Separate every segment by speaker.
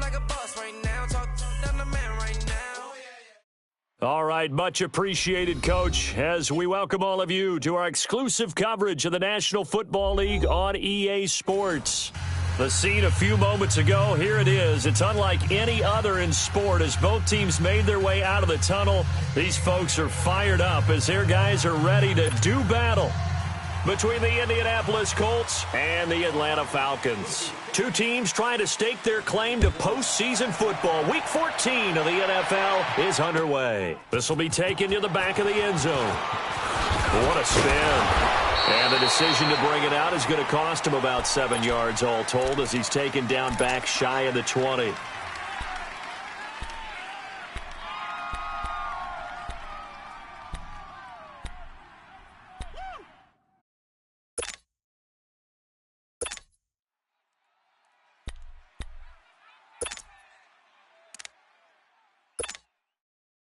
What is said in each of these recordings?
Speaker 1: like a boss right now. Talk down the man right now.
Speaker 2: All right, much appreciated, Coach, as we welcome all of you to our exclusive coverage of the National Football League on EA Sports. The scene a few moments ago, here it is. It's unlike any other in sport as both teams made their way out of the tunnel. These folks are fired up as their guys are ready to do battle between the Indianapolis Colts and the Atlanta Falcons. Two teams trying to stake their claim to postseason football. Week 14 of the NFL is underway. This will be taken to the back of the end zone. What a spin. And the decision to bring it out is going to cost him about 7 yards all told as he's taken down back shy of the 20.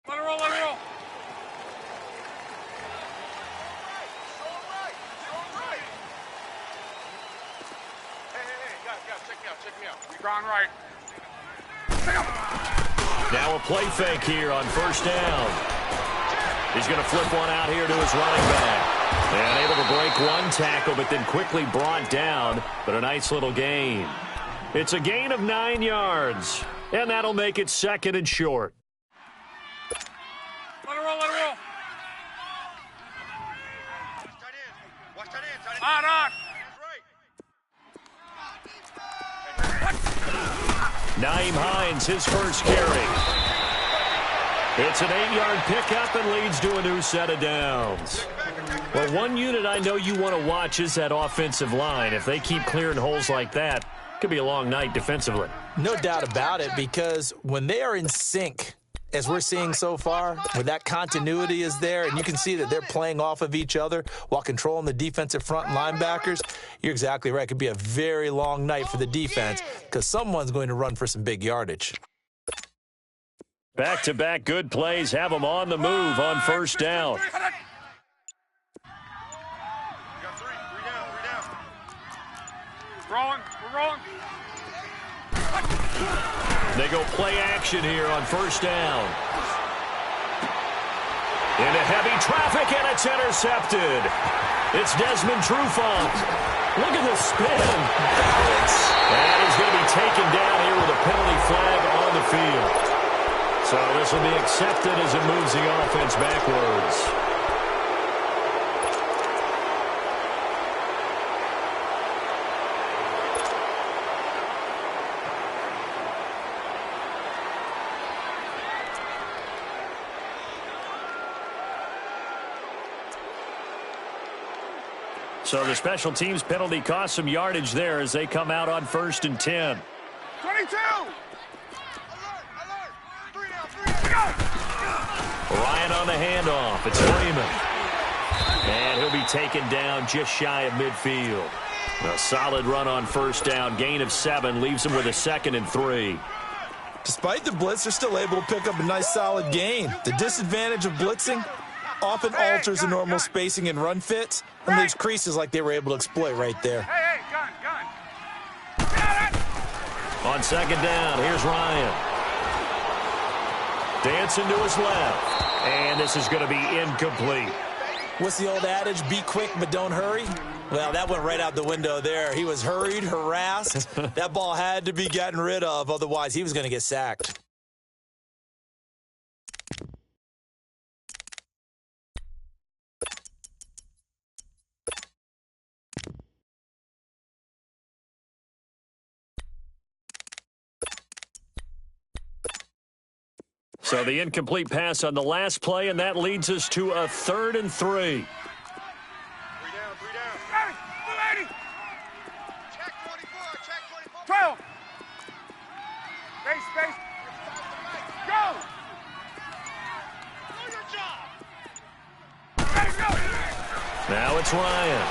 Speaker 3: Let it roll, let it roll. Check me out. You're gone right.
Speaker 2: Now a play fake here on first down. He's going to flip one out here to his running back. And able to break one tackle, but then quickly brought down. But a nice little gain. It's a gain of 9 yards. And that'll make it second and short.
Speaker 3: Let it roll, let it roll. On.
Speaker 2: Naeem Hines, his first carry. It's an 8-yard pickup and leads to a new set of downs. Well, one unit I know you want to watch is that offensive line. If they keep clearing holes like that, it could be a long night defensively.
Speaker 4: No doubt about it, because when they are in sync, as we're seeing so far, where that continuity is there, and you can see that they're playing off of each other while controlling the defensive front and linebackers, you're exactly right. It could be a very long night for the defense because someone's going to run for some big yardage.
Speaker 2: Back-to-back good plays have them on the move on first down.
Speaker 3: We got three down. Rolling, we're rolling.
Speaker 2: They go play action here on first down. Into heavy traffic, and it's intercepted. It's Desmond Trufant. Look at the spin. And he's going to be taken down here with a penalty flag on the field. So this will be accepted as it moves the offense backwards. So the special teams penalty cost some yardage there as they come out on 1st and 10.
Speaker 3: 22! Alert! 3 down!
Speaker 2: Ryan on the handoff. It's Freeman. And he'll be taken down just shy of midfield. A solid run on first down. Gain of 7 leaves him with a 2nd and 3.
Speaker 4: Despite the blitz, they're still able to pick up a nice solid gain. The disadvantage of blitzing often alters the normal spacing and run fits and leaves creases like they were able to exploit right there.
Speaker 3: Hey, gun. Got it!
Speaker 2: On 2nd down, here's Ryan. Dancing to his left. And this is going to be incomplete.
Speaker 4: What's the old adage? Be quick, but don't hurry. Well, that went right out the window there. He was hurried, harassed. That ball had to be gotten rid of. Otherwise, he was going to get sacked.
Speaker 2: So the incomplete pass on the last play, and that leads us to a 3rd and 3.
Speaker 3: 3 down. Ready! Check 24. 12. Space. Go! Do your job. Ready, go!
Speaker 2: Now it's Ryan.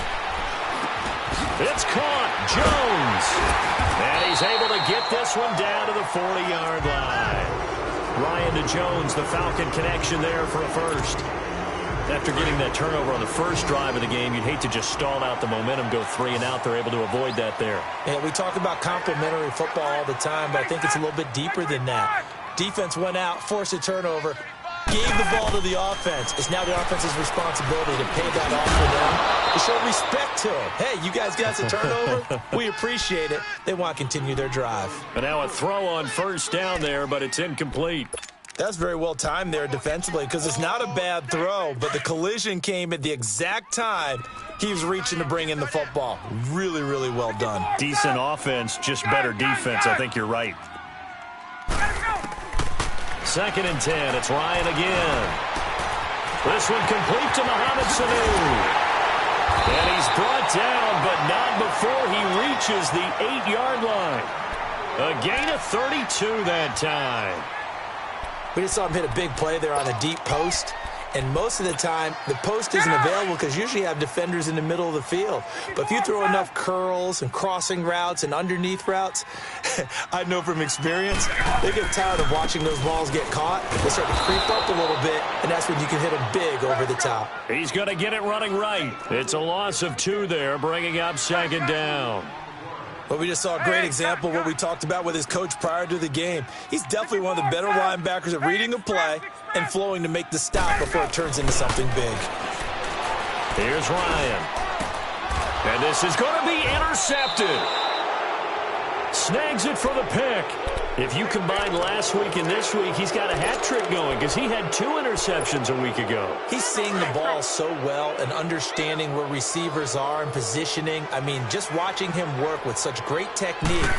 Speaker 2: It's caught. Jones. And he's able to get this one down to the 40-yard line. Ryan to Jones, the Falcon connection there for a first. After getting that turnover on the first drive of the game, you'd hate to just stall out the momentum, go 3 and out. They're able to avoid that there.
Speaker 4: Yeah, we talk about complementary football all the time, but I think it's a little bit deeper than that. Defense went out, forced a turnover, gave the ball to the offense. It's now the offense's responsibility to pay that off for them, to show respect to them. Hey, you guys got some turnover? We appreciate it. They want to continue their drive.
Speaker 2: And now a throw on first down there, but it's incomplete.
Speaker 4: That's very well timed there defensively because it's not a bad throw, but the collision came at the exact time he was reaching to bring in the football. Really, really well done.
Speaker 2: Decent offense, just better defense. I think you're right. 2nd and 10. It's Ryan again. This one complete to Mohamed Sanu. And he's brought down, but not before he reaches the 8-yard line. A gain of 32 that time.
Speaker 4: We just saw him hit a big play there on a deep post. And most of the time, the post isn't available because usually you have defenders in the middle of the field. But if you throw enough curls and crossing routes and underneath routes, I know from experience, they get tired of watching those balls get caught. They start to creep up a little bit, and that's when you can hit them big over the top.
Speaker 2: He's going to get it running right. It's a loss of 2 there, bringing up 2nd down.
Speaker 4: Well, we just saw a great example of what we talked about with his coach prior to the game. He's definitely one of the better linebackers at reading a play and flowing to make the stop before it turns into something big.
Speaker 2: Here's Ryan. And this is going to be intercepted. Snags it for the pick. If you combine last week and this week, he's got a hat trick going because he had 2 interceptions a week ago.
Speaker 4: He's seeing the ball so well and understanding where receivers are and positioning. I mean, just watching him work with such great technique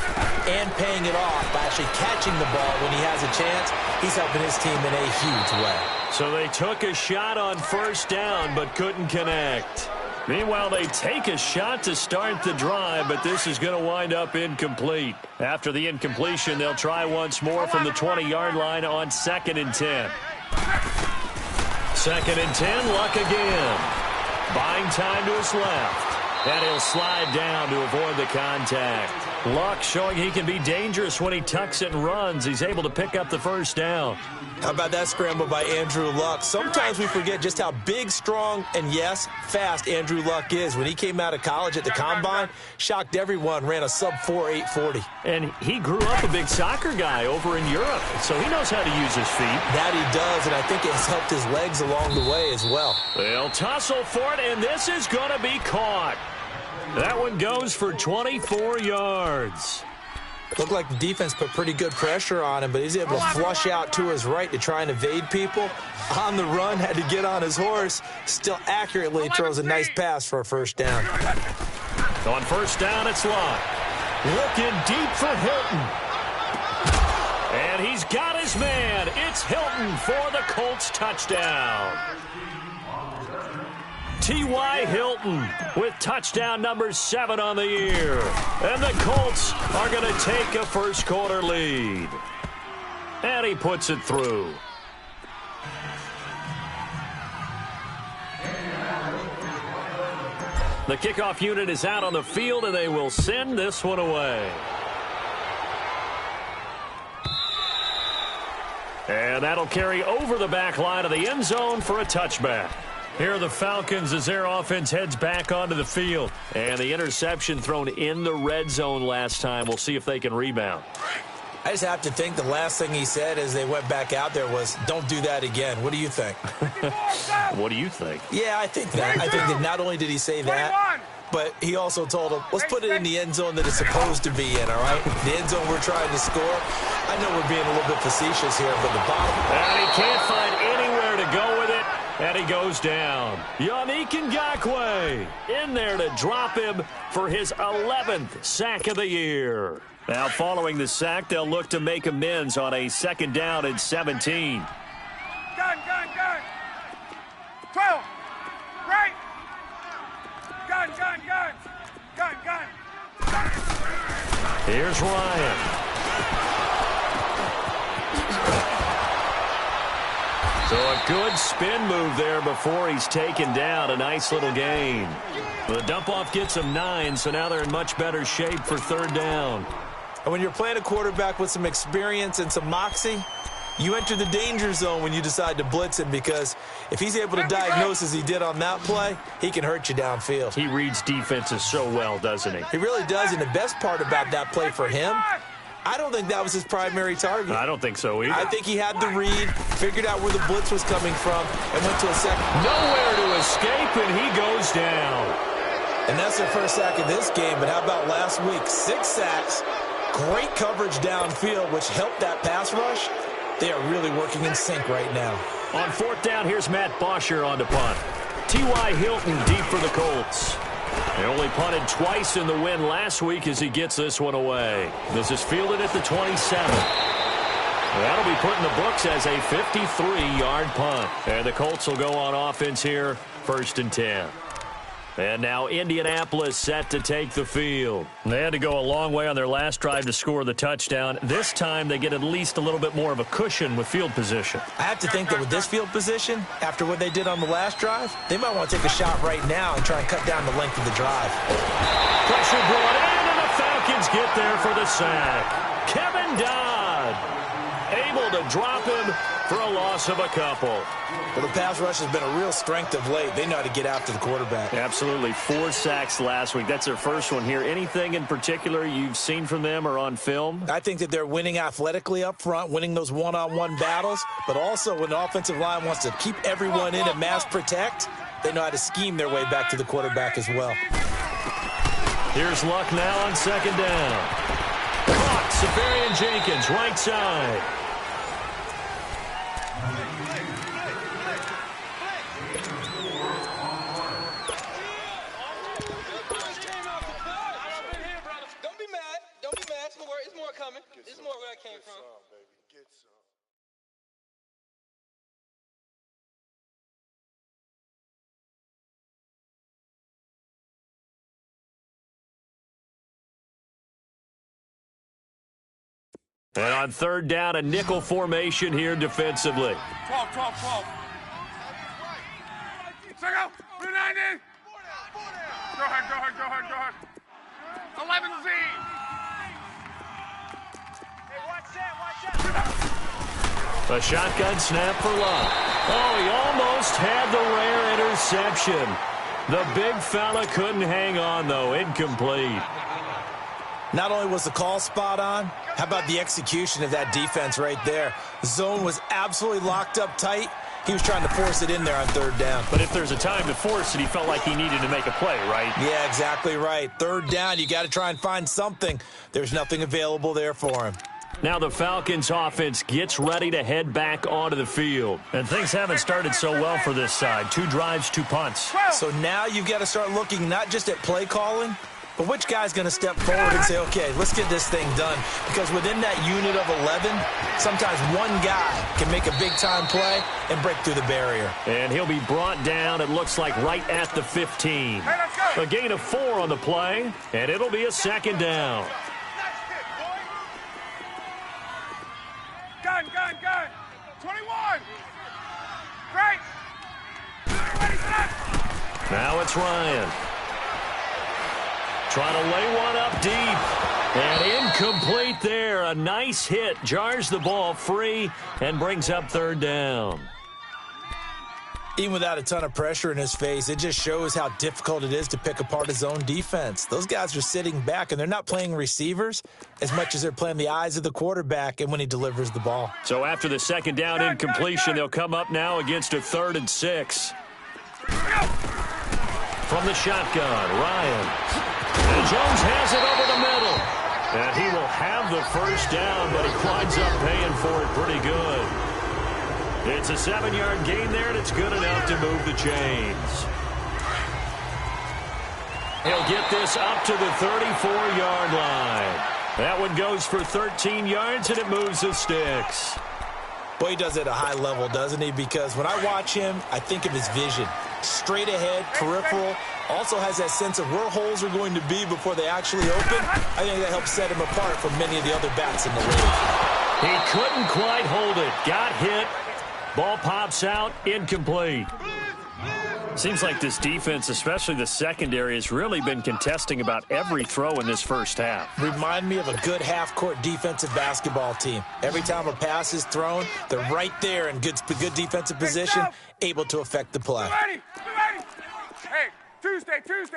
Speaker 4: and paying it off by actually catching the ball when he has a chance, he's helping his team in a huge way.
Speaker 2: So they took a shot on first down but couldn't connect. Meanwhile, they take a shot to start the drive, but this is going to wind up incomplete. After the incompletion, they'll try once more from the 20-yard line on 2nd and 10. 2nd and 10, Luck again. Buying time to his left. And he'll slide down to avoid the contact. Luck showing he can be dangerous when he tucks it and runs. He's able to pick up the first down.
Speaker 4: How about that scramble by Andrew Luck? Sometimes we forget just how big, strong, and, yes, fast Andrew Luck is. When he came out of college at the Combine, shocked everyone, ran a sub-4 840.
Speaker 2: And he grew up a big soccer guy over in Europe, so he knows how to use his feet.
Speaker 4: That he does, and I think it has helped his legs along the way as well.
Speaker 2: They'll tussle for it, and this is going to be caught. That one goes for 24 yards.
Speaker 4: Looked like the defense put pretty good pressure on him, but he's able to flush out to his right to try and evade people. On the run, had to get on his horse. Still accurately throws a nice pass for a first down.
Speaker 2: On first down, it's Luck. Looking deep for Hilton. And he's got his man. It's Hilton for the Colts touchdown. T.Y. Hilton with touchdown number 7 on the year. And the Colts are going to take a first quarter lead. And he puts it through. The kickoff unit is out on the field, and they will send this one away. And that'll carry over the back line of the end zone for a touchback. Here are the Falcons as their offense heads back onto the field. And the interception thrown in the red zone last time. We'll see if they can rebound.
Speaker 4: I just have to think the last thing he said as they went back out there was, don't do that again. What do you think?
Speaker 2: What do you think?
Speaker 4: Yeah, I think that. I think that not only did he say that, but he also told him, let's put it in the end zone that it's supposed to be in, all right? The end zone we're trying to score. I know we're being a little bit facetious here, but the bottom.
Speaker 2: And he can't find anywhere to go with it. And he goes down. Yannick Ngakoue in there to drop him for his 11th sack of the year. Now following the sack, they'll look to make amends on a 2nd down and 17.
Speaker 3: Gun. 12. Right. Gun.
Speaker 2: Here's Ryan. So a good spin move there before he's taken down. A nice little gain. The dump-off gets him 9, so now they're in much better shape for 3rd down.
Speaker 4: And when you're playing a quarterback with some experience and some moxie, You enter the danger zone when you decide to blitz him, because if he's able to diagnose as he did on that play, he can hurt you downfield.
Speaker 2: He reads defenses so well, doesn't he?
Speaker 4: He really does, and the best part about that play for him, I don't think that was his primary target.
Speaker 2: I don't think so either.
Speaker 4: I think he had the read, figured out where the blitz was coming from, and went to a second.
Speaker 2: Nowhere to escape, and he goes down.
Speaker 4: And that's their first sack of this game, but how about last week? 6 sacks, great coverage downfield, which helped that pass rush. They are really working in sync right now.
Speaker 2: On 4th down, here's Matt Bosher on the punt. T.Y. Hilton deep for the Colts. They only punted twice in the win last week as he gets this one away. This is fielded at the 27. That'll be put in the books as a 53-yard punt. And the Colts will go on offense here, 1st and 10. And now Indianapolis set to take the field. They had to go a long way on their last drive to score the touchdown. This time they get at least a little bit more of a cushion with field position.
Speaker 4: I have to think that with this field position, after what they did on the last drive, they might want to take a shot right now and try and cut down the length of the drive.
Speaker 2: Pressure brought in, and the Falcons get there for the sack. Kevin Dodd able to drop him for a loss of a couple.
Speaker 4: Well, the pass rush has been a real strength of late. They know how to get after the quarterback.
Speaker 2: Absolutely. 4 sacks last week. That's their first one here. Anything in particular you've seen from them or on film?
Speaker 4: I think that they're winning athletically up front, winning those one-on-one battles, but also when the offensive line wants to keep everyone in and mass protect, they know how to scheme their way back to the quarterback as well.
Speaker 2: Here's Luck now on 2nd down. Caught, Severian Jenkins, right side.
Speaker 5: It's more where I came from.
Speaker 2: And on 3rd down, a nickel formation here defensively.
Speaker 3: 12. Single. 290. Go ahead. 11Z.
Speaker 2: A shotgun snap for Luck. Oh, he almost had the rare interception. The big fella couldn't hang on, though. Incomplete.
Speaker 4: Not only was the call spot on, how about the execution of that defense right there? The zone was absolutely locked up tight. He was trying to force it in there on 3rd down.
Speaker 2: But if there's a time to force it, he felt like he needed to make a play, right?
Speaker 4: Yeah, exactly right. 3rd down, you got to try and find something. There's nothing available there for him.
Speaker 2: Now the Falcons offense gets ready to head back onto the field. And things haven't started so well for this side. 2 drives, 2 punts.
Speaker 4: So now you've got to start looking not just at play calling, but which guy's going to step forward and say, okay, let's get this thing done. Because within that unit of 11, sometimes one guy can make a big-time play and break through the barrier.
Speaker 2: And he'll be brought down, it looks like, right at the 15. A gain of 4 on the play, and it'll be a 2nd down.
Speaker 3: Gun. 21. Great. Ready, set.
Speaker 2: Now it's Ryan. Trying to lay one up deep. And incomplete there. A nice hit. Jars the ball free and brings up 3rd down.
Speaker 4: Even without a ton of pressure in his face, it just shows how difficult it is to pick apart his own defense. Those guys are sitting back, and they're not playing receivers as much as they're playing the eyes of the quarterback and when he delivers the ball.
Speaker 2: So after the 2nd down incompletion, they'll come up now against a 3rd and 6. From the shotgun, Ryan. And Jones has it over the middle. And he will have the 1st down, but he winds up paying for it pretty good. It's a 7-yard gain there, and it's good enough to move the chains. He'll get this up to the 34-yard line. That one goes for 13 yards, and it moves the sticks.
Speaker 4: Boy, he does it at a high level, doesn't he? Because when I watch him, I think of his vision. Straight ahead, peripheral. Also has that sense of where holes are going to be before they actually open. I think that helps set him apart from many of the other bats in the league.
Speaker 2: He couldn't quite hold it. Got hit. Ball pops out. Incomplete. Seems like this defense, especially the secondary, has really been contesting about every throw in this first half.
Speaker 4: Remind me of a good half-court defensive basketball team. Every time a pass is thrown, they're right there in good defensive position, able to affect the play.
Speaker 3: Ready. Hey, Tuesday. Watch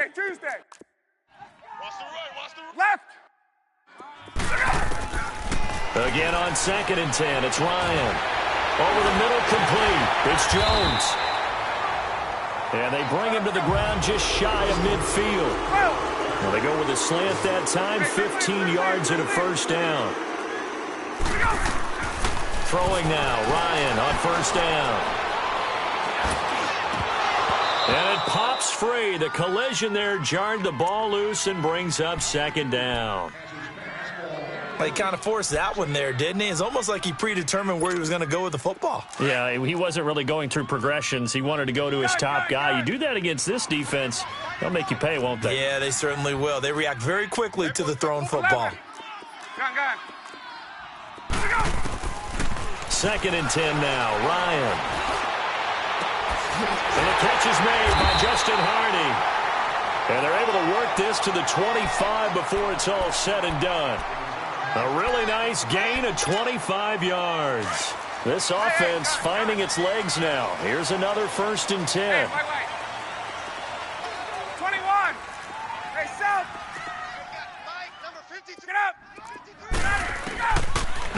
Speaker 3: the left.
Speaker 2: Again on 2nd and 10, it's Ryan. Over the middle, complete. It's Jones. And they bring him to the ground just shy of midfield. Well, they go with a slant that time, 15 yards and a first down. Throwing now, Ryan on first down. And it pops free. The collision there jarred the ball loose and brings up 2nd down.
Speaker 4: He kind of forced that one there, didn't he? It's almost like he predetermined where he was going to go with the football.
Speaker 2: Yeah, he wasn't really going through progressions. He wanted to go to his top guy. You do that against this defense, they'll make you pay, won't they?
Speaker 4: Yeah, they certainly will. They react very quickly to the thrown football.
Speaker 3: Gun.
Speaker 2: 2nd and 10 now, Ryan. And the catch is made by Justin Hardy. And they're able to work this to the 25 before it's all said and done. A really nice gain of 25 yards. This offense finding its legs now. Here's another 1st and 10.
Speaker 3: Wait. 21. Hey, South. Number 50. Get up.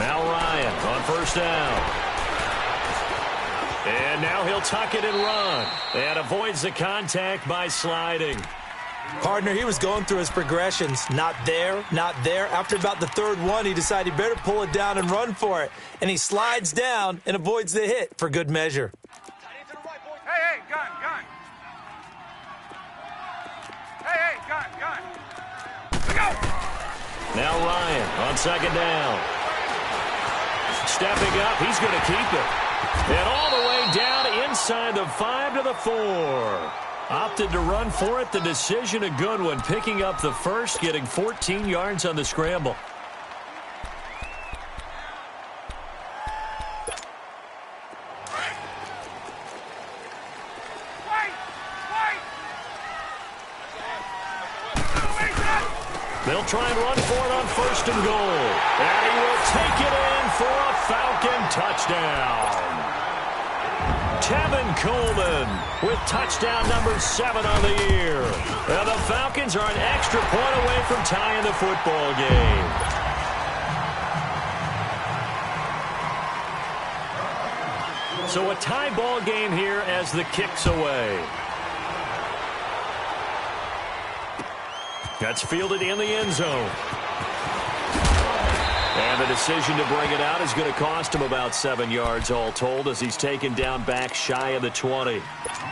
Speaker 2: Now Ryan on first down. And now he'll tuck it and run. And avoids the contact by sliding.
Speaker 4: Partner, he was going through his progressions. Not there. After about the 3rd one, he decided he better pull it down and run for it. And he slides down and avoids the hit for good measure.
Speaker 3: Hey, gun. Hey, gun. Go.
Speaker 2: Now Ryan on 2nd down. Stepping up, he's going to keep it. And all the way down inside the 5 to the 4. Opted to run for it. The decision a good one. Picking up the first, getting 14 yards on the scramble. They'll try and run for it on 1st and goal. And he will take it in for a Falcon touchdown. Tevin Coleman with touchdown number 7 on the year. And the Falcons are an extra point away from tying the football game. So a tie ball game here as the kick's away. That's fielded in the end zone. And the decision to bring it out is going to cost him about 7 yards all told as he's taken down back shy of the 20.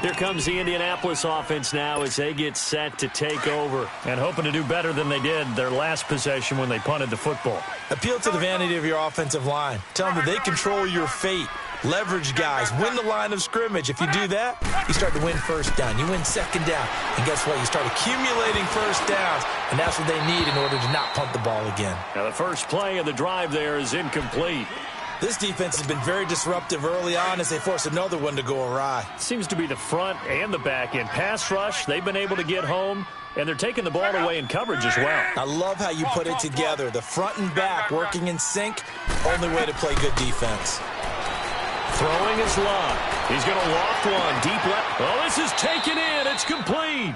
Speaker 2: Here comes the Indianapolis offense now as they get set to take over and hoping to do better than they did their last possession when they punted the football.
Speaker 4: Appeal to the vanity of your offensive line. Tell them that they control your fate. Leverage guys. Win the line of scrimmage. If you do that, you start to win 1st down. You win 2nd down. And guess what? You start accumulating 1st downs. And that's what they need in order to not punt the ball again.
Speaker 2: Now the first play of the drive there is incomplete.
Speaker 4: This defense has been very disruptive early on as they force another one to go awry.
Speaker 2: Seems to be the front and the back end. Pass rush, they've been able to get home. And they're taking the ball away in coverage as well.
Speaker 4: I love how you put it together. The front and back working in sync. Only way to play good defense.
Speaker 2: Throwing his luck. He's going to loft one. Deep left. Oh, this is taken in. It's complete.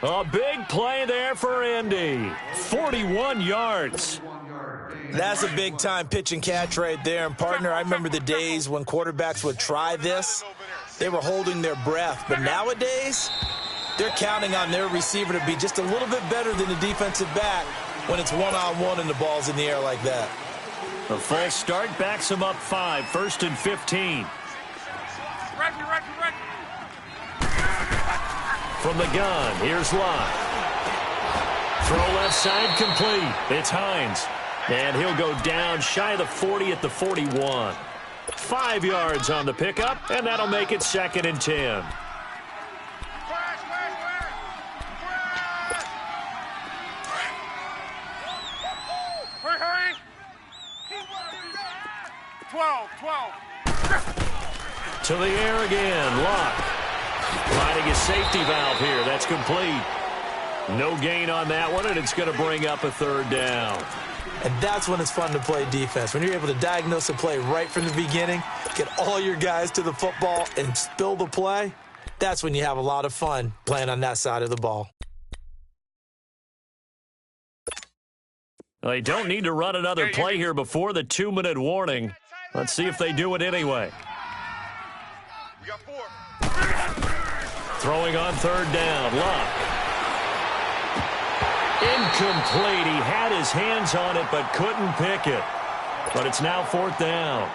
Speaker 2: A big play there for Indy. 41 yards.
Speaker 4: That's a big-time pitch and catch right there. And, partner, I remember the days when quarterbacks would try this. They were holding their breath. But nowadays, they're counting on their receiver to be just a little bit better than the defensive back when it's one-on-one and the ball's in the air like that.
Speaker 2: The false start backs him up 5, 1st and 15.
Speaker 3: Ready.
Speaker 2: From the gun, here's Locke. Throw left side complete. It's Hines. And he'll go down shy of the 40 at the 41. 5 yards on the pickup, and that'll make it 2nd and 10.
Speaker 3: Hurry. 12.
Speaker 2: To the air again, Locke. Finding a safety valve here. That's complete. No gain on that one, and it's going to bring up a third down.
Speaker 4: And that's when it's fun to play defense. When you're able to diagnose a play right from the beginning, get all your guys to the football, and spill the play, that's when you have a lot of fun playing on that side of the ball.
Speaker 2: They don't need to run another play here before the 2-minute warning. Let's see if they do it anyway.
Speaker 3: We got 4.
Speaker 2: Throwing on third down. Luck. Incomplete. He had his hands on it but couldn't pick it. But it's now 4th down.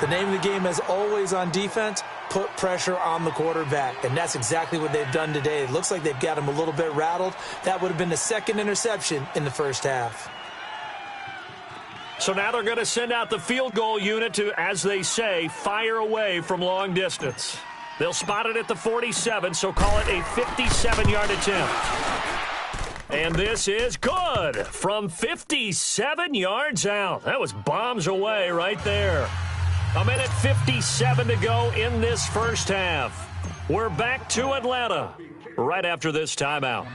Speaker 4: The name of the game, as always on defense, put pressure on the quarterback. And that's exactly what they've done today. It looks like they've got him a little bit rattled. That would have been the second interception in the first half.
Speaker 2: So now they're going to send out the field goal unit to, as they say, fire away from long distance. They'll spot it at the 47, so call it a 57-yard attempt. And this is good from 57 yards out. That was bombs away right there. 1:57 to go in this first half. We're back to Atlanta right after this timeout.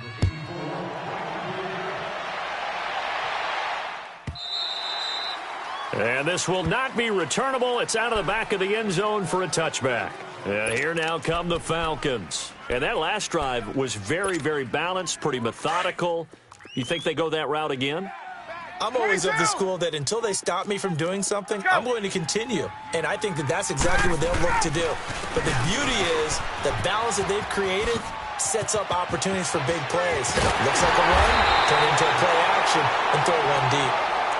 Speaker 2: And this will not be returnable. It's out of the back of the end zone for a touchback. And here now come the Falcons. And that last drive was very, very balanced, pretty methodical. You think they go that route again?
Speaker 4: I'm always of the school that until they stop me from doing something, I'm going to continue. And I think that that's exactly what they'll look to do. But the beauty is the balance that they've created sets up opportunities for big plays. Looks like a run, turn into a play action, and throw one deep.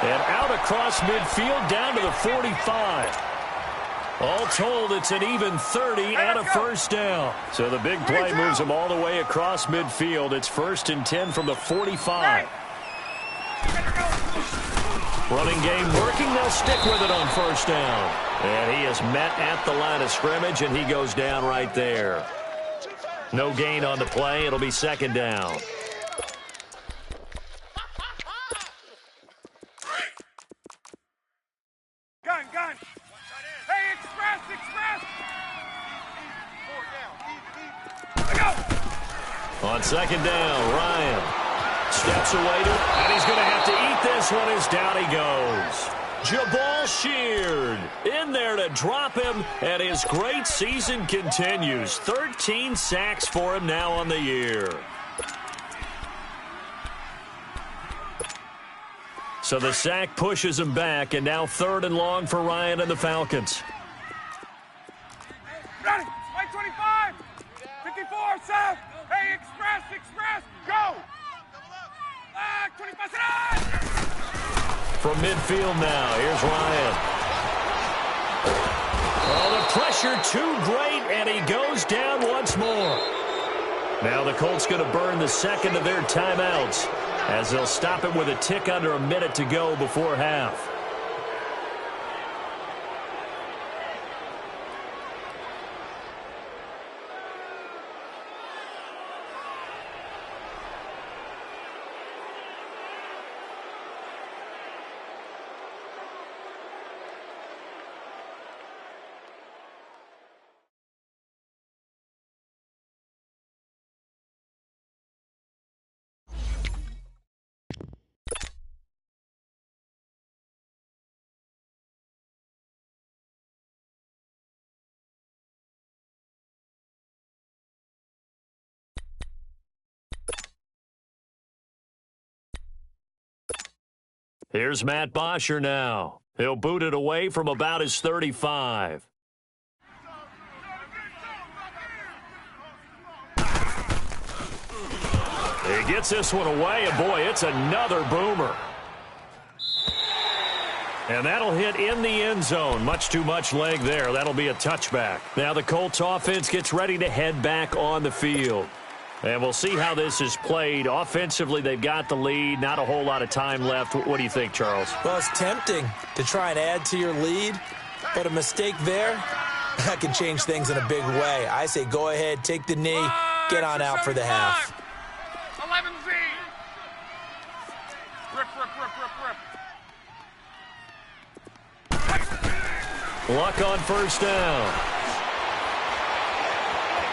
Speaker 2: And out across midfield down to the 45. All told, it's an even 30 and a first down. So the big play moves them all the way across midfield. It's 1st and 10 from the 45. Running game working. They'll stick with it on first down. And he is met at the line of scrimmage, and he goes down right there. No gain on the play. It'll be 2nd down.
Speaker 3: Gun. Hey, express. 4 down. Go.
Speaker 2: On 2nd down, Ryan steps away and he's going to have to eat this one as down he goes. Jabal Sheard in there to drop him, and his great season continues. 13 sacks for him now on the year. So the sack pushes him back, and now 3rd and long for Ryan and the Falcons.
Speaker 3: Ready. White 25. 54, South. Hey, express. Go. 25.
Speaker 2: From midfield now, here's Ryan. Oh, the pressure too great, and he goes down once more. Now the Colts going to burn the 2nd of their timeouts as they'll stop him with a tick under a minute to go before half. Here's Matt Bosher now. He'll boot it away from about his 35. He gets this one away, and boy, it's another boomer. And that'll hit in the end zone. Much too much leg there. That'll be a touchback. Now the Colts offense gets ready to head back on the field. And we'll see how this is played. Offensively, they've got the lead. Not a whole lot of time left. What do you think, Charles?
Speaker 4: Well, it's tempting to try and add to your lead, but a mistake there, that can change things in a big way. I say go ahead, take the knee, get on out for the half.
Speaker 3: 11Z. Rip.
Speaker 2: Luck on first down.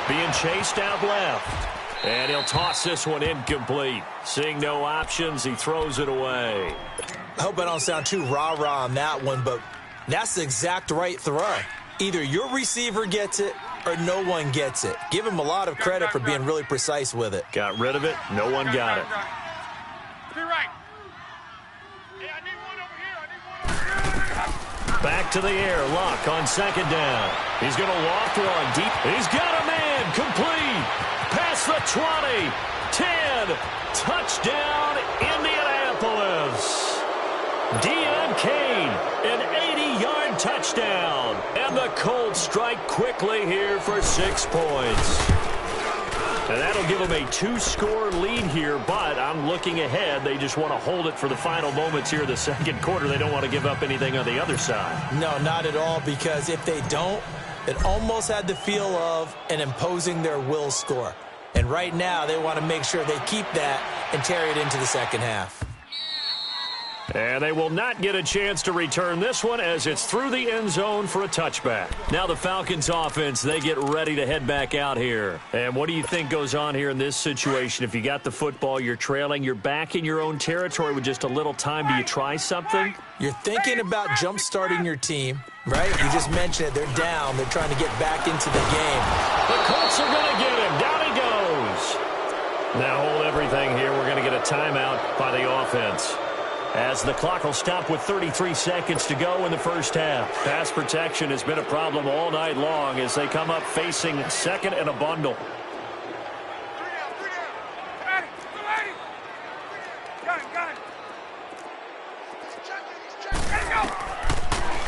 Speaker 2: being chased out left. And he'll toss this one incomplete. Seeing no options, he throws it away.
Speaker 4: I hope I don't sound too rah-rah on that one, but that's the exact right throw. Either your receiver gets it or no one gets it. Give him a lot of credit for being really precise with it.
Speaker 2: Got rid of it. No one got it.
Speaker 3: To your right. Hey, I need one over here.
Speaker 2: Back to the air. Luck on second down. He's going to loft one deep. He's got a man. Complete. Past the 20. 10. Touchdown, Indianapolis. Deon Cain, an 80-yard touchdown. And the Colts strike quickly here for 6 points. And that'll give them a 2-score lead here, but I'm looking ahead. They just want to hold it for the final moments here in the second quarter. They don't want to give up anything on the other side.
Speaker 4: No, not at all, because if they don't, it almost had the feel of an imposing their will score. And right now, they want to make sure they keep that and carry it into the second half.
Speaker 2: And they will not get a chance to return this one as it's through the end zone for a touchback. Now the Falcons offense, they get ready to head back out here. And what do you think goes on here in this situation? If you got the football, you're trailing, you're back in your own territory with just a little time. Do you try something?
Speaker 4: You're thinking about jump-starting your team, right? You just mentioned it. They're down. They're trying to get back into the game.
Speaker 2: The Colts are going to get him. Down he goes. Now hold everything here. We're going to get a timeout by the offense, as the clock will stop with 33 seconds to go in the first half. Pass protection has been a problem all night long as they come up facing second and a bundle.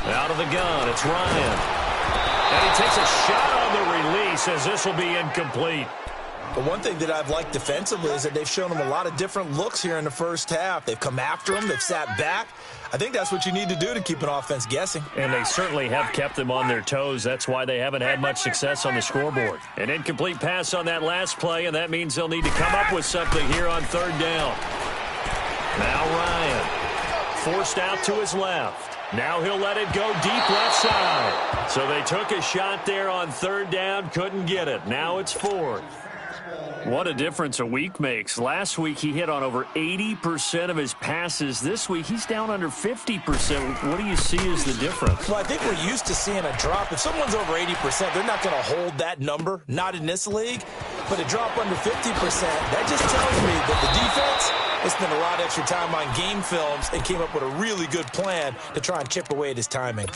Speaker 2: Out of the gun, it's Ryan. And he takes a shot on the release as this will be incomplete.
Speaker 4: The one thing that I've liked defensively is that they've shown him a lot of different looks here in the first half. They've come after him. They've sat back. I think that's what you need to do to keep an offense guessing.
Speaker 2: And they certainly have kept them on their toes. That's why they haven't had much success on the scoreboard. An incomplete pass on that last play, and that means they'll need to come up with something here on third down. Now Ryan, forced out to his left. Now he'll let it go deep left side. So they took a shot there on third down, couldn't get it. Now it's fourth. What a difference a week makes. Last week he hit on over 80% of his passes. This week he's down under 50%. What do you see as the difference?
Speaker 4: Well, I think we're used to seeing a drop. If someone's over 80%, they're not going to hold that number, not in this league. But a drop under 50%, that just tells me that the defense has spent a lot of extra time on game films and came up with a really good plan to try and chip away at his timing.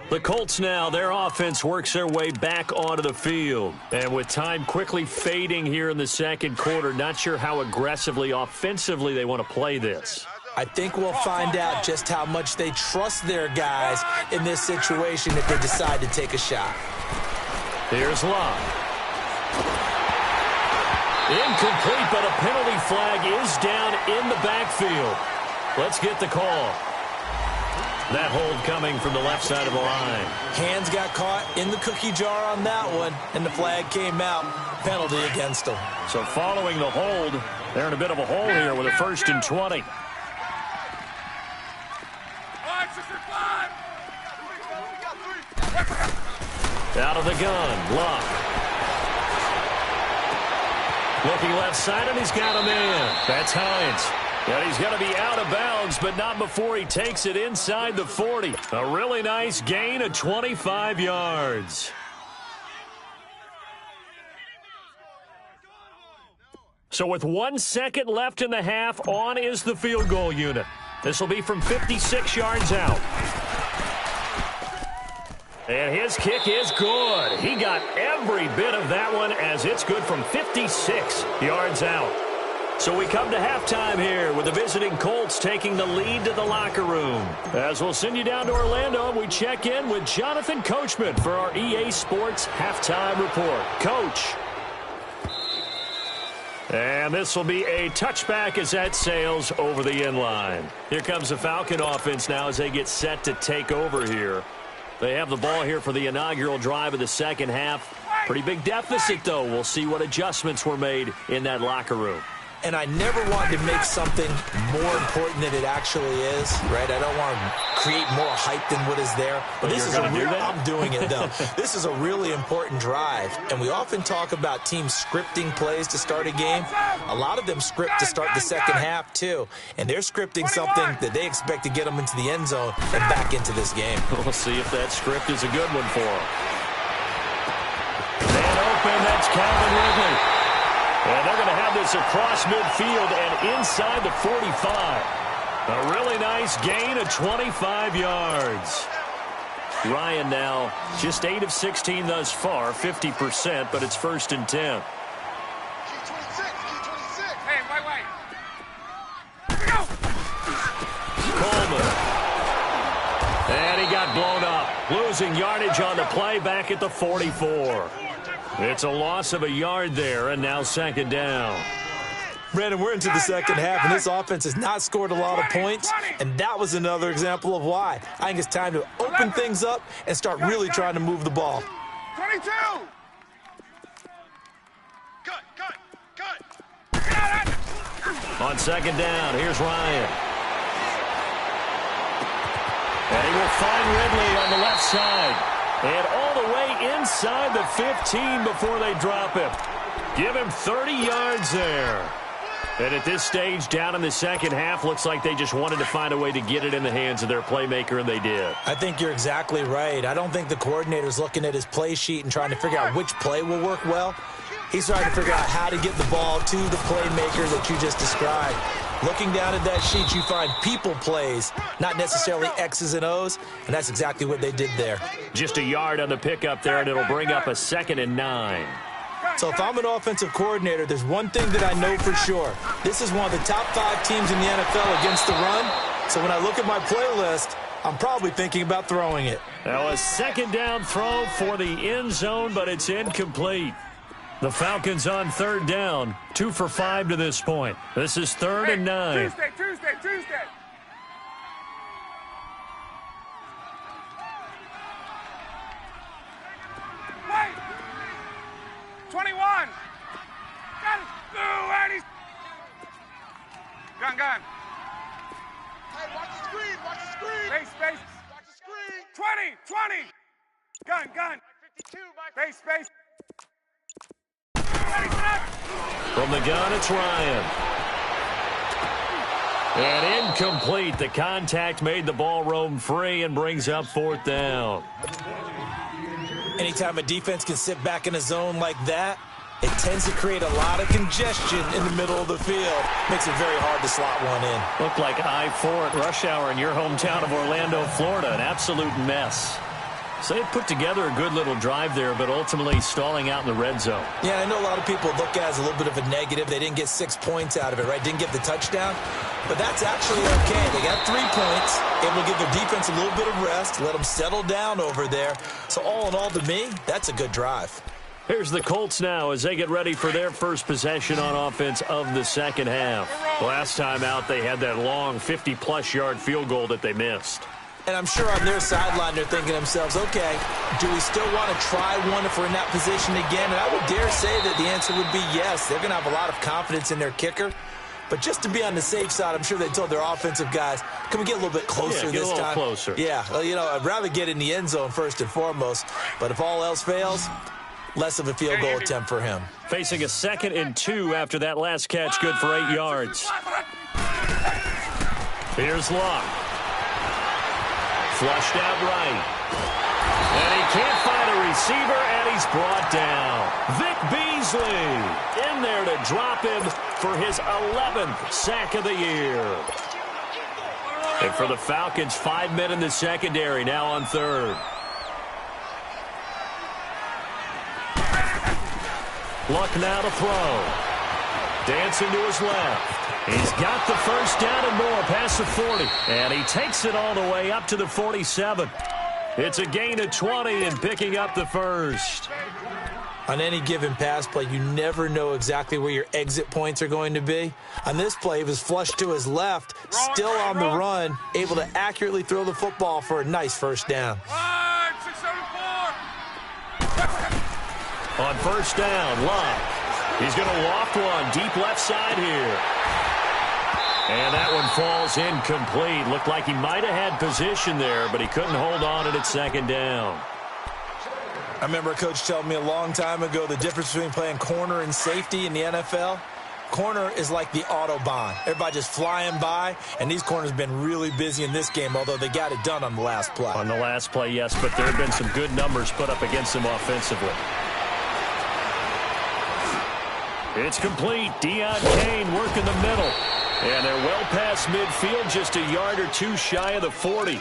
Speaker 2: The Colts now, their offense works their way back onto the field. And with time quickly fading here in the second quarter, not sure how aggressively, offensively they want to play this.
Speaker 4: I think we'll find out just how much they trust their guys in this situation if they decide to take a shot.
Speaker 2: Here's Love. Incomplete, but a penalty flag is down in the backfield. Let's get the call. That hold coming from the left side of the line.
Speaker 4: Hands got caught in the cookie jar on that one, and the flag came out. Penalty against them.
Speaker 2: So following the hold, they're in a bit of a hole here with a 1st and 20. Out of the gun, Luck. Looking left side, and he's got him in. That's Hines. And he's going to be out of bounds, but not before he takes it inside the 40. A really nice gain of 25 yards. So with 1 second left in the half, on is the field goal unit. This will be from 56 yards out. And his kick is good. He got every bit of that one as it's good from 56 yards out. So we come to halftime here with the visiting Colts taking the lead to the locker room. As we'll send you down to Orlando, we check in with Jonathan Coachman for our EA Sports Halftime Report. Coach. And this will be a touchback as that sails over the end line. Here comes the Falcon offense now as they get set to take over here. They have the ball here for the inaugural drive of the second half. Pretty big deficit, though. We'll see what adjustments were made in that locker room.
Speaker 4: And I never wanted to make something more important than it actually is, right? I don't want to create more hype than what is there. But this is I'm doing it, though. This is a really important drive. And we often talk about teams scripting plays to start a game. A lot of them script to start the second half, too. And they're scripting something that they expect to get them into the end zone and back into this game.
Speaker 2: We'll see if that script is a good one for them. And open, that's Calvin Ridley. And they're going to have this across midfield and inside the 45. A really nice gain of 25 yards. Ryan now just 8 of 16 thus far, 50%, but it's 1st and 10.
Speaker 3: Hey, wait. Go!
Speaker 2: Coleman. And he got blown up. Losing yardage on the play back at the 44. It's a loss of a yard there, and now 2nd down.
Speaker 4: Brandon, we're into the second half, and this offense has not scored a lot of points, and that was another example of why. I think it's time to open things up and start really trying to move the ball.
Speaker 3: 22! Cut!
Speaker 2: On 2nd down, here's Ryan. And he will find Ridley on the left side. And all the way inside the 15 before they drop him. Give him 30 yards there. And at this stage, down in the second half, looks like they just wanted to find a way to get it in the hands of their playmaker, and they did.
Speaker 4: I think you're exactly right. I don't think the coordinator's looking at his play sheet and trying to figure out which play will work well. He's trying to figure out how to get the ball to the playmaker that you just described. Looking down at that sheet, you find people plays, not necessarily X's and O's, and that's exactly what they did there.
Speaker 2: Just a yard on the pickup there, and it'll bring up a 2nd and 9.
Speaker 4: So if I'm an offensive coordinator, there's one thing that I know for sure. This is one of the top 5 teams in the NFL against the run. So when I look at my playlist, I'm probably thinking about throwing it.
Speaker 2: Now a 2nd down throw for the end zone, but it's incomplete. The Falcons on 3rd down, 2 for 5 to this point. This is 3rd and 9.
Speaker 3: Tuesday. Wait. 21. Got it. Ooh, Gun.
Speaker 6: Hey, watch the screen.
Speaker 3: Base.
Speaker 6: Watch the screen.
Speaker 3: 20. Gun.
Speaker 6: 52,
Speaker 3: Base.
Speaker 2: From the gun, it's Ryan. And incomplete. The contact made the ball roam free and brings up 4th down.
Speaker 4: Anytime a defense can sit back in a zone like that, it tends to create a lot of congestion in the middle of the field. Makes it very hard to slot one in.
Speaker 2: Looked like I-4 at rush hour in your hometown of Orlando, Florida. An absolute mess. So they put together a good little drive there, but ultimately stalling out in the red zone.
Speaker 4: Yeah, I know a lot of people look at it as a little bit of a negative. They didn't get 6 points out of it, right? Didn't get the touchdown. But that's actually okay. They got 3 points, able to give their defense a little bit of rest, let them settle down over there. So all in all, to me, that's a good drive.
Speaker 2: Here's the Colts now as they get ready for their first possession on offense of the second half. Last time out, they had that long 50-plus yard field goal that they missed.
Speaker 4: And I'm sure on their sideline they're thinking to themselves, okay, do we still want to try one if we're in that position again? And I would dare say that the answer would be yes. They're going to have a lot of confidence in their kicker. But just to be on the safe side, I'm sure they told their offensive guys, can we get a little bit closer this time?
Speaker 2: Get a little closer.
Speaker 4: Yeah, well, you know, I'd rather get in the end zone first and foremost. But if all else fails, less of a field goal attempt for him.
Speaker 2: Facing a 2nd and 2 after that last catch, good for 8 yards. Here's Luck. Flushed out right. And he can't find a receiver, and he's brought down. Vic Beasley in there to drop him for his 11th sack of the year. And for the Falcons, 5 men in the secondary, now on 3rd. Luck now to throw. Dancing to his left. He's got the first down and more past the 40. And he takes it all the way up to the 47. It's a gain of 20 and picking up the first.
Speaker 4: On any given pass play, you never know exactly where your exit points are going to be. On this play, he was flushed to his left, still on the run, able to accurately throw the football for a nice first down.
Speaker 3: 674.
Speaker 2: On first down, Luck. He's going to loft one deep left side here. And that one falls incomplete. Looked like he might have had position there, but he couldn't hold on at second down.
Speaker 4: I remember a coach telling me a long time ago the difference between playing corner and safety in the NFL. Corner is like the Autobahn. Everybody just flying by, and these corners have been really busy in this game, although they got it done on the last play.
Speaker 2: On the last play, yes, but there have been some good numbers put up against them offensively. It's complete. Deion Kane working the middle. And they're well past midfield, just a yard or two shy of the 40.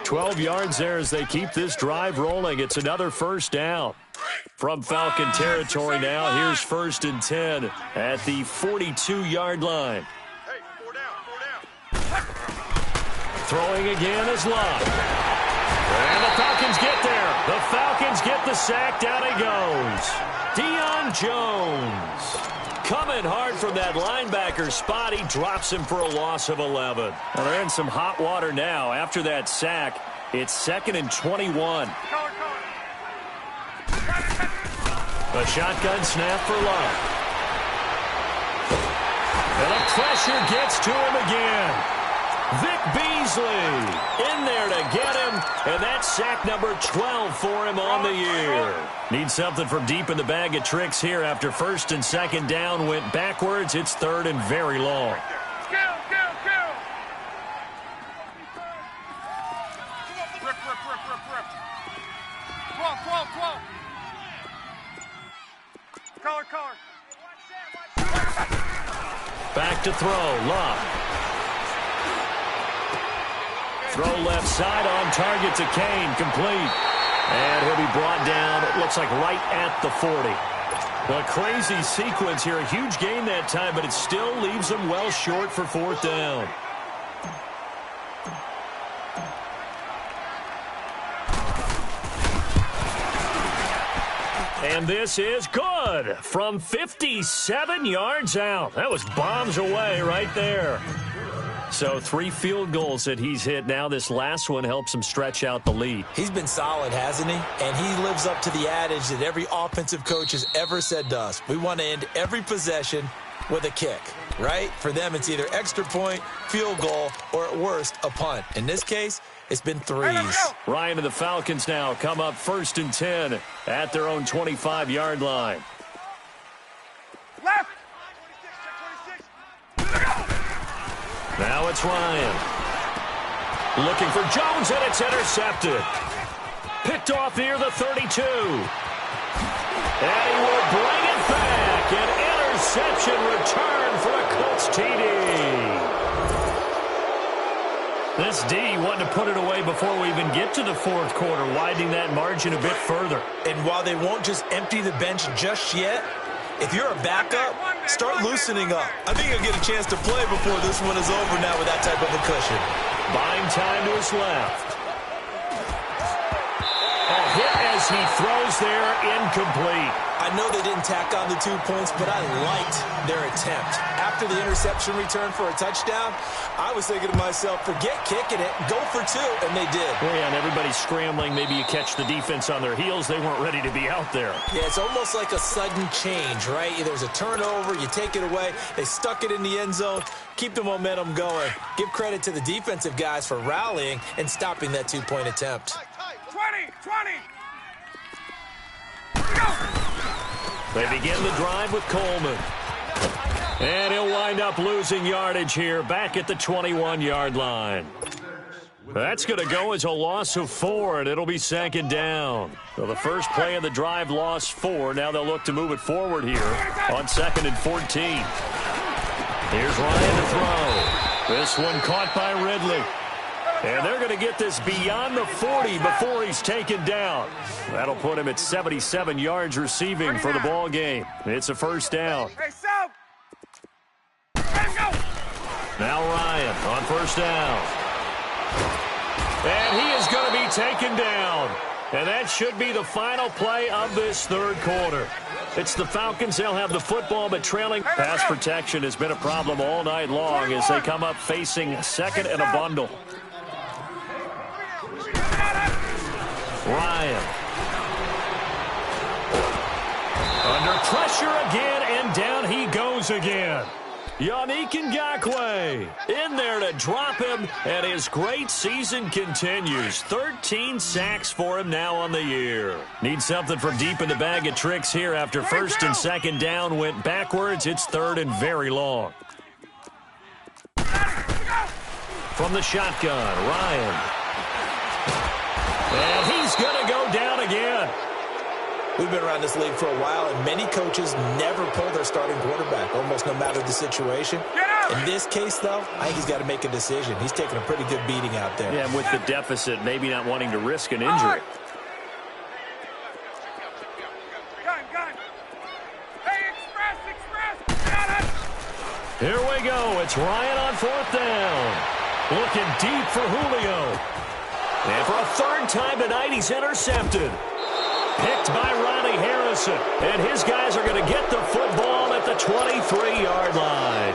Speaker 2: 12 yards there as they keep this drive rolling. It's another first down. From Falcon territory now, here's 1st and 10 at the 42-yard line.
Speaker 6: Hey, 4 down.
Speaker 2: Throwing again is Love. And the Falcons get there. The Falcons get the sack. Down he goes. Deion Jones. Coming hard from that linebacker spot. He drops him for a loss of 11. Well, they're in some hot water now. After that sack, it's 2nd and 21. A shotgun snap for Love. And the pressure gets to him again. Vic Beasley in there to get him, and that's sack number 12 for him on the year. Needs something from deep in the bag of tricks here after 1st and 2nd down went backwards. It's 3rd and very long.
Speaker 3: Kill.
Speaker 6: Rip. 12.
Speaker 3: Color.
Speaker 2: Back to throw, Love. Throw left side on target to Kane, complete. And he'll be brought down, it looks like right at the 40. A crazy sequence here, a huge gain that time, but it still leaves them well short for 4th down. And this is good from 57 yards out. That was bombs away right there. So 3 field goals that he's hit now. This last one helps him stretch out the lead.
Speaker 4: He's been solid, hasn't he? And he lives up to the adage that every offensive coach has ever said to us. We want to end every possession with a kick, right? For them, it's either extra point, field goal, or at worst, a punt. In this case, it's been 3s.
Speaker 2: Ryan and the Falcons now come up 1st and 10 at their own 25-yard line.
Speaker 3: Left.
Speaker 2: Now it's Ryan. Looking for Jones, and it's intercepted. Picked off near the 32. And he will bring it back. An interception return for a Colts TD. This D wanted to put it away before we even get to the 4th quarter, widening that margin a bit further.
Speaker 4: And while they won't just empty the bench just yet, if you're a backup, start loosening up. I think you'll get a chance to play before this one is over now with that type of a cushion.
Speaker 2: Buying time to his left. A hit as he throws there, incomplete.
Speaker 4: I know they didn't tack on the 2 points, but I liked their attempt. After the interception return for a touchdown, I was thinking to myself, forget kicking it, go for 2, and they did.
Speaker 2: Yeah, and everybody's scrambling. Maybe you catch the defense on their heels. They weren't ready to be out there.
Speaker 4: Yeah, it's almost like a sudden change, right? There's a turnover, you take it away, they stuck it in the end zone, keep the momentum going. Give credit to the defensive guys for rallying and stopping that 2-point attempt.
Speaker 3: 20.
Speaker 2: They begin the drive with Coleman. And he'll wind up losing yardage here back at the 21-yard line. That's going to go as a loss of 4, and it'll be 2nd down. So the first play of the drive lost 4. Now they'll look to move it forward here on 2nd and 14. Here's Ryan to throw. This one caught by Ridley. And they're going to get this beyond the 40 before he's taken down. That'll put him at 77 yards receiving for the ball game. It's a first down.
Speaker 3: Hey, Sal. Let's go.
Speaker 2: Now Ryan on first down. And he is going to be taken down. And that should be the final play of this 3rd quarter. It's the Falcons. They'll have the football, but trailing. Pass protection has been a problem all night long as they come up facing 2nd and a bundle. Ryan. Under pressure again, And down he goes again. Yannick Ngakoue in there to drop him, and his great season continues. 13 sacks for him now on the year. Need something from deep in the bag of tricks here after first and second down went backwards. It's third and very long. From the shotgun, Ryan. And he's going to go down again.
Speaker 4: We've been around this league for a while, and many coaches never pull their starting quarterback, almost no matter the situation. In this case, though, I think he's got to make a decision. He's taking a pretty good beating out there.
Speaker 2: Yeah, with the deficit, maybe not wanting to risk an injury.
Speaker 3: Gun. Hey, express. Got it.
Speaker 2: Here we go. It's Ryan on fourth down. Looking deep for Julio. And for a third time tonight, he's intercepted. Picked by Ronnie Harrison. And his guys are going to get the football at the 23-yard line.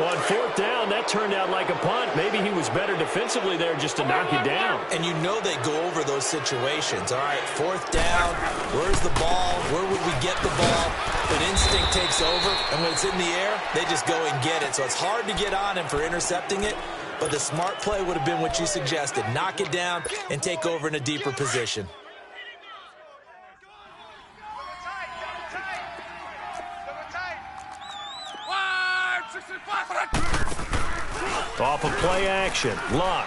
Speaker 2: On fourth down, that turned out like a punt. Maybe he was better defensively there just to knock you down.
Speaker 4: And you know they go over those situations. All right, fourth down, where's the ball? Where would we get the ball? But instinct takes over, and when it's in the air, they just go and get it. So it's hard to get on him for intercepting it, but the smart play would have been what you suggested. Knock it down and take over in a deeper position.
Speaker 2: Off of play action, Luck.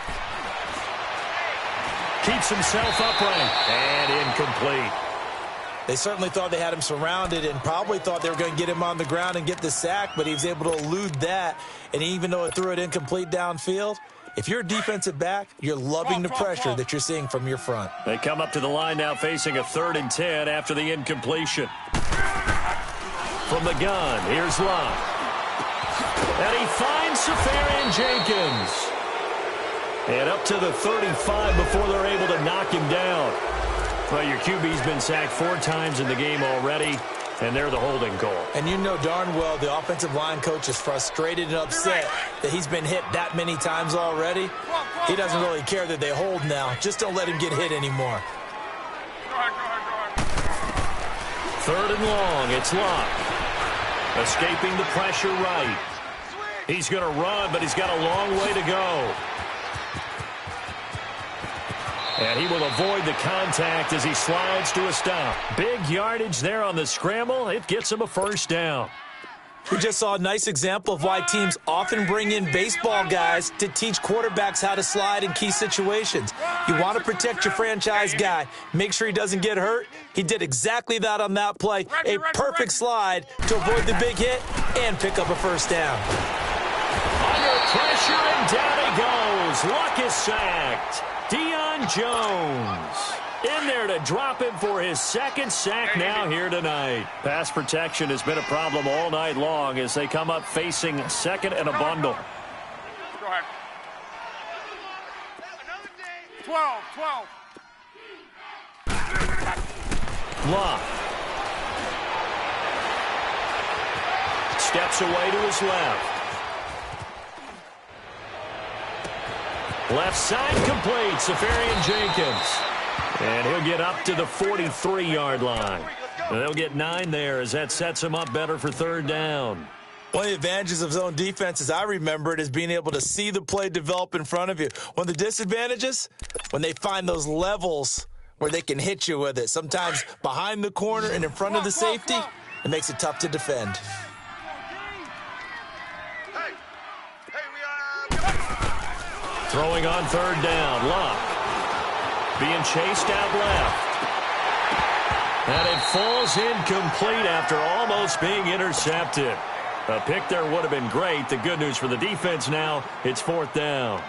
Speaker 2: Keeps himself upright and incomplete.
Speaker 4: They certainly thought they had him surrounded and probably thought they were going to get him on the ground and get the sack, but he was able to elude that. And even though it threw it incomplete downfield, if you're a defensive back, you're loving the pressure that you're seeing from your front.
Speaker 2: They come up to the line now facing a 3rd and 10 after the incompletion. From the gun, here's Luck. And he finds Safarian Jenkins. And up to the 35 before they're able to knock him down. Well, your QB's been sacked 4 times in the game already, and they're the holding call.
Speaker 4: And you know darn well the offensive line coach is frustrated and upset that he's been hit that many times already. He doesn't really care that they hold now. Just don't let him get hit anymore.
Speaker 2: 3rd and long, it's Luck. Escaping the pressure right. He's going to run, but he's got a long way to go. And he will avoid the contact as he slides to a stop. Big yardage there on the scramble. It gets him a first down.
Speaker 4: We just saw a nice example of why teams often bring in baseball guys to teach quarterbacks how to slide in key situations. You want to protect your franchise guy. Make sure he doesn't get hurt. He did exactly that on that play. A perfect slide to avoid the big hit and pick up a first down.
Speaker 2: Under pressure, and down he goes. Luck is sacked. Deion Jones in there to drop him for his 2nd sack now here tonight. Pass protection has been a problem all night long as they come up facing 2nd and a bundle.
Speaker 3: Go ahead. 12.
Speaker 2: Luck. Steps away to his left. Left side complete, Safarian Jenkins. And he'll get up to the 43-yard line. They'll get 9 there as that sets him up better for 3rd down.
Speaker 4: One of the advantages of zone defense, as I remember it, is being able to see the play develop in front of you. One of the disadvantages, when they find those levels where they can hit you with it. Sometimes behind the corner and in front of the safety, it makes it tough to defend.
Speaker 2: Throwing on 3rd down, Luck. Being chased out left. And it falls incomplete after almost being intercepted. A pick there would have been great. The good news for the defense now, it's 4th down.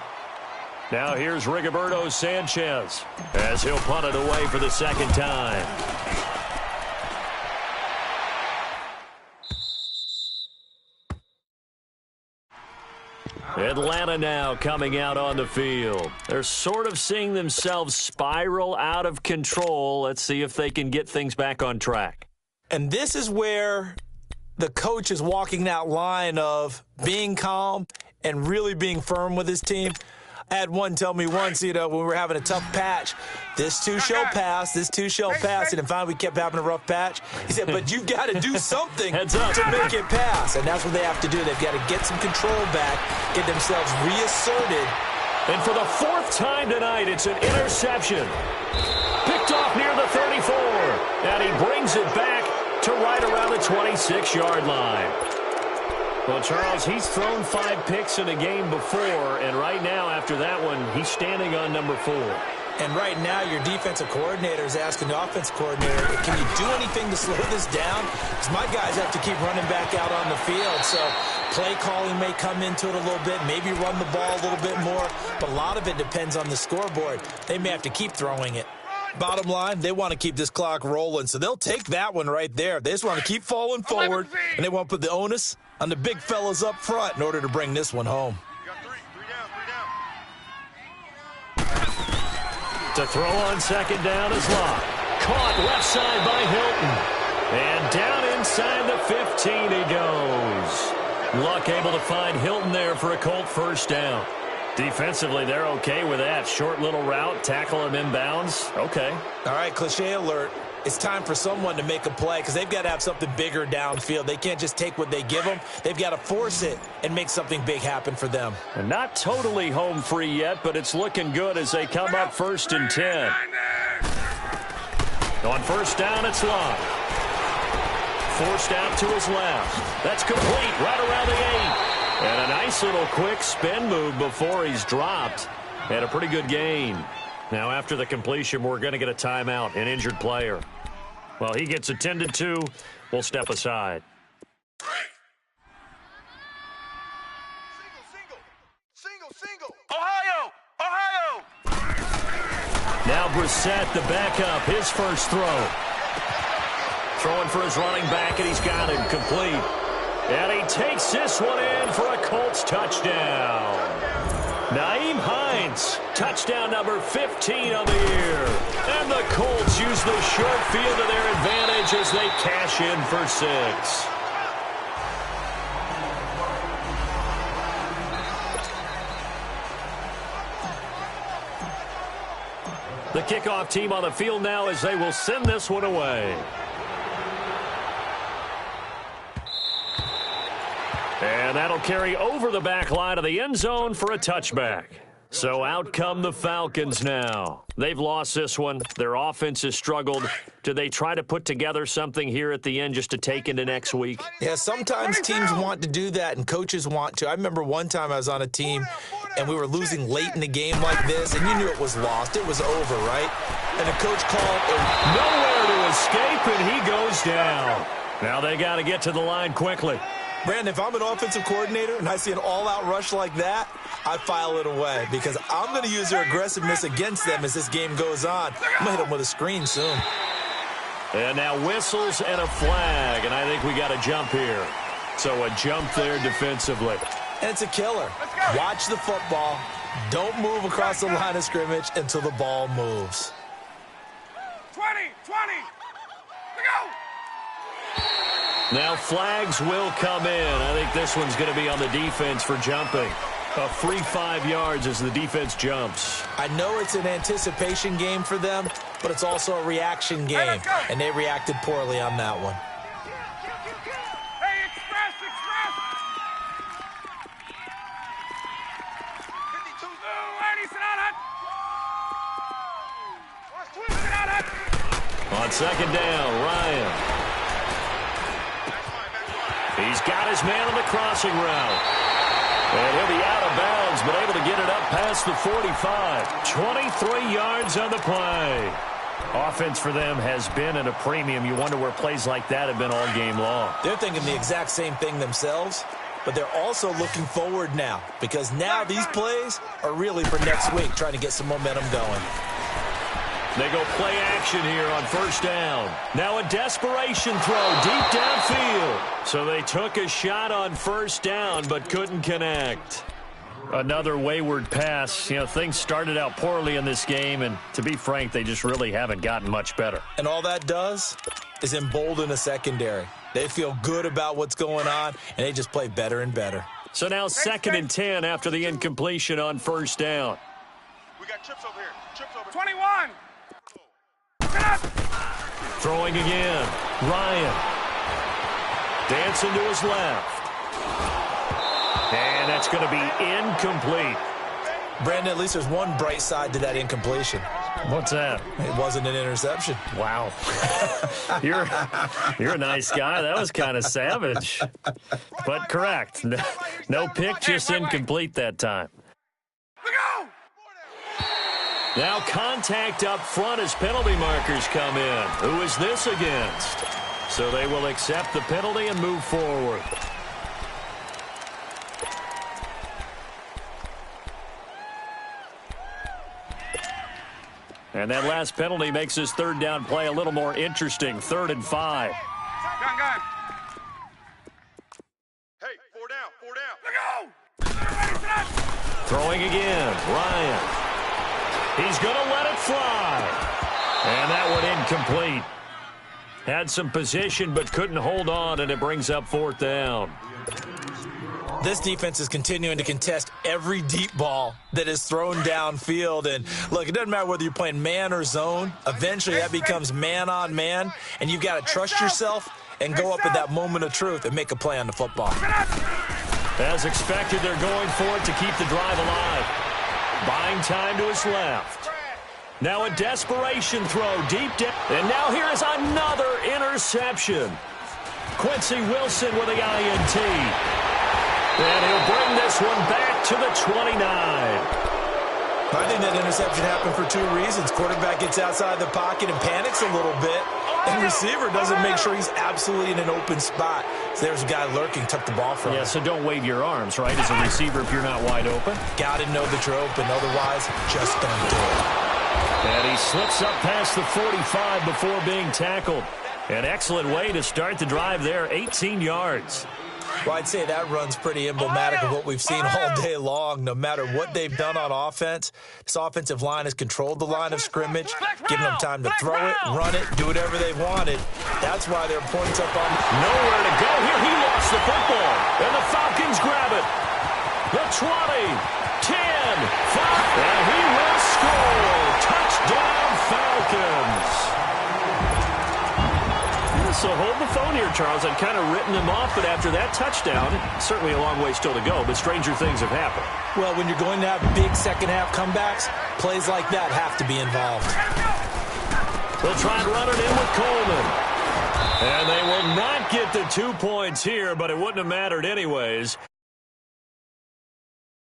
Speaker 2: Now here's Rigoberto Sanchez as he'll punt it away for the 2nd time. Atlanta now coming out on the field. They're sort of seeing themselves spiral out of control. Let's see if they can get things back on track.
Speaker 4: And this is where the coach is walking that line of being calm and really being firm with his team. I had one tell me once, when we were having a tough patch, this too shall pass, and finally we kept having a rough patch. He said, but you've got to do something to make it pass, and that's what they have to do. They've got to get some control back, get themselves reasserted.
Speaker 2: And for the fourth time tonight, it's an interception. Picked off near the 34, and he brings it back to right around the 26-yard line. Well, Charles, he's thrown 5 picks in a game before, and right now, after that one, he's standing on number 4.
Speaker 4: And right now, your defensive coordinator is asking the offensive coordinator, can you do anything to slow this down? Because my guys have to keep running back out on the field. So play calling may come into it a little bit, maybe run the ball a little bit more, but a lot of it depends on the scoreboard. They may have to keep throwing it. Bottom line, they want to keep this clock rolling, so they'll take that one right there. They just want to keep falling forward, and they want to put the onus on the big fellas up front in order to bring this one home.
Speaker 2: To throw on second down is Locke. Caught left side by Hilton. And down inside the 15 he goes. Luck able to find Hilton there for a Colt first down. Defensively, they're okay with that. Short little route, tackle him inbounds. Okay.
Speaker 4: All right, cliche alert. It's time for someone to make a play because they've got to have something bigger downfield. They can't just take what they give them. They've got to force it and make something big happen for them.
Speaker 2: And not totally home free yet, but it's looking good as they come up 1st and 10. On first down, it's Locke. Forced out to his left. That's complete right around the 8. And a nice little quick spin move before he's dropped. And a pretty good gain. Now, after the completion, we're going to get a timeout, an injured player. Well, he gets attended to. We'll step aside.
Speaker 6: Single. Ohio!
Speaker 2: Now Brissett, the backup, his first throw. Throwing for his running back, and he's got it complete. And he takes this one in for a Colts touchdown. Naeem Hines, touchdown number 15 on the year. And the Colts use the short field to their advantage as they cash in for 6. The kickoff team on the field now as they will send this one away. And that'll carry over the back line of the end zone for a touchback. So out come the Falcons now. They've lost this one. Their offense has struggled. Do they try to put together something here at the end just to take into next week?
Speaker 4: Yeah, sometimes teams want to do that and coaches want to. I remember one time I was on a team and we were losing late in the game like this, and you knew it was lost. It was over, right? And the coach called
Speaker 2: nowhere to escape, and he goes down. Now they got to get to the line quickly.
Speaker 4: Brandon, if I'm an offensive coordinator and I see an all-out rush like that, I file it away because I'm going to use their aggressiveness against them as this game goes on. I'm going to hit them with a screen soon.
Speaker 2: And now whistles and a flag, and I think we got a jump here. So a jump there defensively.
Speaker 4: And it's a killer. Watch the football. Don't move across the line of scrimmage until the ball moves.
Speaker 3: 20, go!
Speaker 2: Now flags will come in. I think this one's going to be on the defense for jumping. A free 5 yards as the defense jumps.
Speaker 4: I know it's an anticipation game for them, but it's also a reaction game, and they reacted poorly on that one.
Speaker 3: Hey, express! 52. Andy, sit down,
Speaker 2: On second down, Ryan. He's got his man on the crossing route. And he'll be out of bounds, but able to get it up past the 45. 23 yards on the play. Offense for them has been at a premium. You wonder where plays like that have been all game long.
Speaker 4: They're thinking the exact same thing themselves, but they're also looking forward now because now these plays are really for next week, trying to get some momentum going.
Speaker 2: They go play action here on first down. Now a desperation throw deep downfield. So they took a shot on first down but couldn't connect. Another wayward pass. You know, things started out poorly in this game, and to be frank, they just really haven't gotten much better.
Speaker 4: And all that does is embolden a secondary. They feel good about what's going on, and they just play better and better.
Speaker 2: So now 2nd and 10 after the incompletion on first down.
Speaker 6: We got trips over here. Trips over
Speaker 3: 21.
Speaker 2: Throwing again. Ryan. Dancing to his left. And that's going to be incomplete.
Speaker 4: Brandon, at least there's one bright side to that incompletion.
Speaker 2: What's that?
Speaker 4: It wasn't an interception.
Speaker 2: Wow. You're a nice guy. That was kind of savage. But correct. No pick, just incomplete that time.
Speaker 3: Go!
Speaker 2: Now contact up front as penalty markers come in. Who is this against? So they will accept the penalty and move forward. And that last penalty makes this third down play a little more interesting. 3rd and 5.
Speaker 3: Gun.
Speaker 6: Hey, 4 down, 4 down.
Speaker 3: Go!
Speaker 2: Throwing again. Ryan. He's going to let it fly. And that one incomplete. Had some position but couldn't hold on, and it brings up 4th down.
Speaker 4: This defense is continuing to contest every deep ball that is thrown downfield. And, look, it doesn't matter whether you're playing man or zone. Eventually, that becomes man on man, and you've got to trust yourself and go up at that moment of truth and make a play on the football.
Speaker 2: As expected, they're going for it to keep the drive alive. Buying time to his left. Now a desperation throw deep down. And now here is another interception. Quincy Wilson with the INT. And he'll bring this one back to the 29.
Speaker 4: I think that interception happened for 2 reasons. Quarterback gets outside the pocket and panics a little bit. And receiver doesn't make sure he's absolutely in an open spot. So there's a guy lurking, took the ball from him.
Speaker 2: Yeah, so don't wave your arms, right, as a receiver if you're not wide open.
Speaker 4: Got to know that you're open. Otherwise, just don't do it.
Speaker 2: And he slips up past the 45 before being tackled. An excellent way to start the drive there, 18 yards.
Speaker 4: Well, I'd say that run's pretty emblematic of what we've seen all day long. No matter what they've done on offense, this offensive line has controlled the line of scrimmage, given them time to throw it, run it, do whatever they wanted. That's why their points up on.
Speaker 2: Nowhere to go here. He lost the football, and the Falcons grab it. The 20, 10, 5, and he will score. Touchdown, Falcons. So hold the phone here, Charles. I'd kind of written them off, but after that touchdown, certainly a long way still to go, but stranger things have happened.
Speaker 4: Well, when you're going to have big second-half comebacks, plays like that have to be involved.
Speaker 2: They'll try and run it in with Coleman. And they will not get the 2 points here, but it wouldn't have mattered anyways.